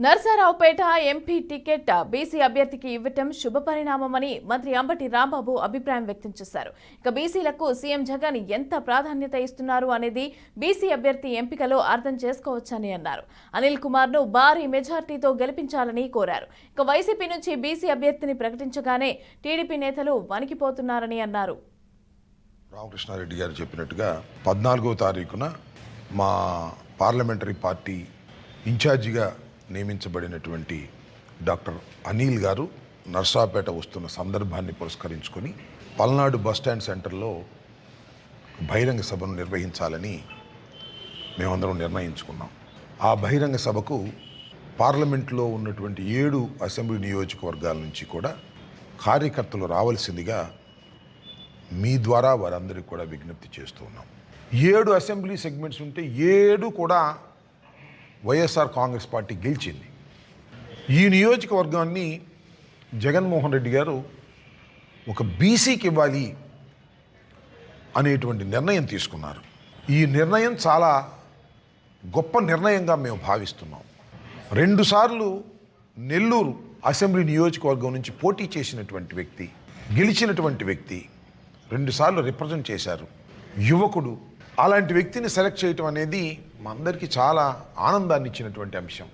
Narasaraopet MP ticket BC అభ్యర్థికి ఇవ్వటం శుభ పరిణామమని మంత్రి అంబటి రాంబాబు అభిప్రాయం వ్యక్తం చేశారు. ఇక బీసీలకు సీఎం జగన్ ఎంత ప్రాధాన్యత ఇస్తున్నారు అనేది బీసీ అభ్యర్థి ఎంపికలో అర్థం చేసుకోవచ్చని అన్నారు. అనిల్ కుమార్ ను భారీ మెజార్టీతో గెలిపించాలని కోరారు. ఇక వైసీపీ నుంచి బీసీ అభ్యర్థిని ప్రకటించగానే టీడీపీ నేతలు వణికిపోతున్నారని అన్నారు. రామకృష్ణారెడ్డి గారు చెప్పినట్టుగా 14వ తారీఖున మా పార్లమెంటరీ పార్టీ ఇన్ఛార్జిగా నియమించబడినటువంటి డాక్టర్ అనిల్ గారు నర్సాపేట వస్తున్న సందర్భాన్ని పురస్కరించుకొని పల్నాడు బస్టాండ్ సెంటర్లో బహిరంగ సభను నిర్వహించాలని మేమందరం నిర్ణయించుకున్నాం. ఆ బహిరంగ సభకు పార్లమెంట్లో ఉన్నటువంటి 7 అసెంబ్లీ నియోజకవర్గాల నుంచి కూడా కార్యకర్తలు రావాల్సిందిగా మీ ద్వారా వారందరికీ కూడా విజ్ఞప్తి చేస్తూ ఉన్నాం. 7 అసెంబ్లీ సెగ్మెంట్స్ ఉంటే 7 కూడా వైఎస్ఆర్ కాంగ్రెస్ పార్టీ గెలిచింది. ఈ నియోజకవర్గాన్ని జగన్మోహన్ రెడ్డి గారు ఒక బీసీకి ఇవ్వాలి అనేటువంటి నిర్ణయం తీసుకున్నారు. ఈ నిర్ణయం చాలా గొప్ప నిర్ణయంగా మేము భావిస్తున్నాం. 2 సార్లు నెల్లూరు అసెంబ్లీ నియోజకవర్గం నుంచి పోటీ చేసినటువంటి వ్యక్తి, గెలిచినటువంటి వ్యక్తి, 2 సార్లు రిప్రజెంట్ చేశారు, యువకుడు. అలాంటి వ్యక్తిని సెలెక్ట్ చేయటం అనేది మా అందరికీ చాలా ఆనందాన్ని ఇచ్చినటువంటి అంశం.